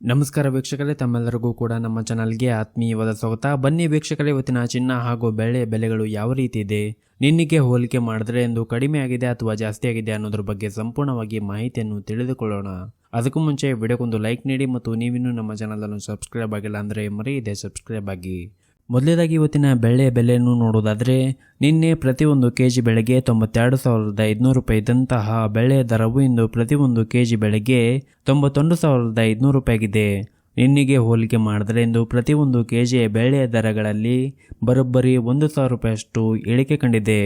ನಮಸ್ಕಾರ ವೀಕ್ಷಕರೇ, ತಮ್ಮೆಲ್ಲರಿಗೂ ಕೂಡ ನಮ್ಮ ಚಾನಲ್ಗೆ ಆತ್ಮೀಯವಾದ ಸ್ವಾಗತ. ಬನ್ನಿ ವೀಕ್ಷಕರೇ, ಇವತ್ತಿನ ಚಿನ್ನ ಹಾಗೂ ಬೆಳ್ಳಿ ಬೆಲೆಗಳು ಯಾವ ರೀತಿ ಇದೆ, ನಿನ್ನೆಗೆ ಹೋಲಿಕೆ ಮಾಡಿದ್ರೆ ಎಂದು ಕಡಿಮೆ ಆಗಿದೆ ಅಥವಾ ಜಾಸ್ತಿ ಆಗಿದೆ ಅನ್ನೋದ್ರ ಬಗ್ಗೆ ಸಂಪೂರ್ಣವಾಗಿ ಮಾಹಿತಿಯನ್ನು ತಿಳಿದುಕೊಳ್ಳೋಣ. ಅದಕ್ಕೂ ಮುಂಚೆ ವಿಡಿಯೋಗೊಂದು ಲೈಕ್ ನೀಡಿ ಮತ್ತು ನೀವಿನ್ನೂ ನಮ್ಮ ಚಾನಲ್ ಅನ್ನು ಸಬ್ಸ್ಕ್ರೈಬ್ ಆಗಿಲ್ಲ ಅಂದರೆ ಮರೆಯದೆ ಸಬ್ಸ್ಕ್ರೈಬ್ ಆಗಿ. ಮೊದಲೇದಾಗಿ ಇವತ್ತಿನ ಬೆಳ್ಳಿ ಬೆಲೆಯನ್ನು ನೋಡುವುದಾದರೆ, ನಿನ್ನೆ ಪ್ರತಿಯೊಂದು ಕೆಜಿ ಬೆಳೆಗೆ 92,500 ರೂಪಾಯಿ ಇದ್ದಂತಹ ಬೆಳ್ಳಿಯ ದರವು ಇಂದು ಪ್ರತಿಯೊಂದು ಕೆಜಿ ಬೆಳೆಗೆ 91,500 ರೂಪಾಯಿ ಆಗಿದೆ. ನಿನ್ನೆಗೆ ಹೋಲಿಕೆ ಮಾಡಿದರೆ ಇಂದು ಪ್ರತಿಯೊಂದು ಕೆಜಿಯ ಬೆಳ್ಳಿಯ ದರಗಳಲ್ಲಿ ಬರೋಬ್ಬರಿ 1,000 ರೂಪಾಯಿಯಷ್ಟು ಇಳಿಕೆ ಕಂಡಿದೆ.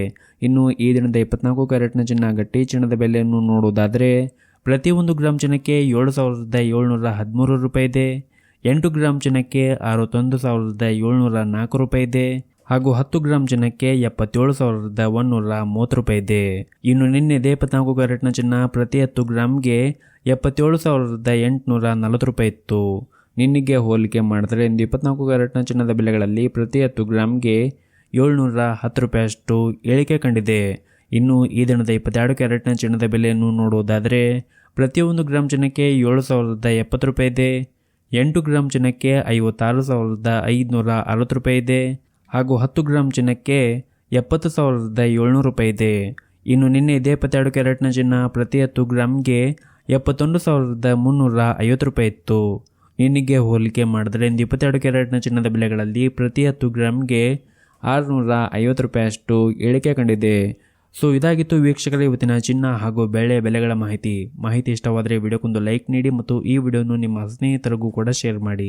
ಇನ್ನು ಈ ದಿನದ 24 ಕ್ಯಾರೆಟ್ನ ಚಿನ್ನ ಗಟ್ಟಿ ಚಿನ್ನದ ಬೆಲೆಯನ್ನು ನೋಡುವುದಾದರೆ, ಪ್ರತಿಯೊಂದು ಗ್ರಾಮ್ ಚಿನ್ನಕ್ಕೆ 7,713 ರೂಪಾಯಿ ಇದೆ. 8 ಗ್ರಾಮ್ ಚಿನ್ನಕ್ಕೆ 61,704 ರೂಪಾಯಿ ಇದೆ ಹಾಗೂ 10 ಗ್ರಾಮ್ ಚಿನ್ನಕ್ಕೆ 77,130 ರೂಪಾಯಿ ಇದೆ. ಇನ್ನು ನಿನ್ನೆ 24 ಕ್ಯಾರೆಟ್ನ ಚಿನ್ನ ಪ್ರತಿ 10 ಗ್ರಾಮ್ಗೆ 77,840 ರೂಪಾಯಿ ಇತ್ತು. ನಿನ್ನೆಗೆ ಹೋಲಿಕೆ ಮಾಡಿದರೆ ಇಂದು 24 ಕ್ಯಾರೆಟ್ನ ಚಿನ್ನದ ಬೆಲೆಗಳಲ್ಲಿ ಪ್ರತಿ 10 ಗ್ರಾಮ್ಗೆ 710 ರೂಪಾಯಿಯಷ್ಟು ಇಳಿಕೆ ಕಂಡಿದೆ. ಇನ್ನು ಈ ದಿನದ 22 ಕ್ಯಾರೆಟ್ನ ಚಿನ್ನದ ಬೆಲೆಯನ್ನು ನೋಡುವುದಾದರೆ, ಪ್ರತಿಯೊಂದು ಗ್ರಾಮ್ ಚಿನ್ನಕ್ಕೆ 7,070 ರೂಪಾಯಿ ಇದೆ. 8 ಗ್ರಾಮ್ ಚಿನ್ನಕ್ಕೆ 56,560 ರೂಪಾಯಿ ಇದೆ ಹಾಗೂ 10 ಗ್ರಾಮ್ ಚಿನ್ನಕ್ಕೆ 70,700 ರೂಪಾಯಿ ಇದೆ. ಇನ್ನು ನಿನ್ನೆ 22 ಕ್ಯಾರೆಟ್ನ ಚಿನ್ನ ಪ್ರತಿ 10 ಗ್ರಾಮ್ಗೆ 71,350 ರೂಪಾಯಿ ಇತ್ತು. ನಿನ್ನೆಗೆ ಹೋಲಿಕೆ ಮಾಡಿದರೆ ಇಂದು 22 ಕ್ಯಾರೆಟ್ನ ಚಿನ್ನದ ಬೆಲೆಗಳಲ್ಲಿ ಪ್ರತಿ 10 ಗ್ರಾಮ್ಗೆ 650 ರೂಪಾಯಿಯಷ್ಟು ಇಳಿಕೆ ಕಂಡಿದೆ. ಸೊ ಇದಾಗಿತ್ತು ವೀಕ್ಷಕರೇ ಇವತ್ತಿನ ಚಿನ್ನ ಹಾಗೂ ಬೆಳ್ಳಿ ಬೆಲೆಗಳ ಮಾಹಿತಿ ಇಷ್ಟವಾದರೆ ವಿಡಿಯೋಕ್ಕೊಂದು ಲೈಕ್ ನೀಡಿ ಮತ್ತು ಈ ವಿಡಿಯೋನು ನಿಮ್ಮ ಸ್ನೇಹಿತರಿಗೂ ಕೂಡ ಶೇರ್ ಮಾಡಿ.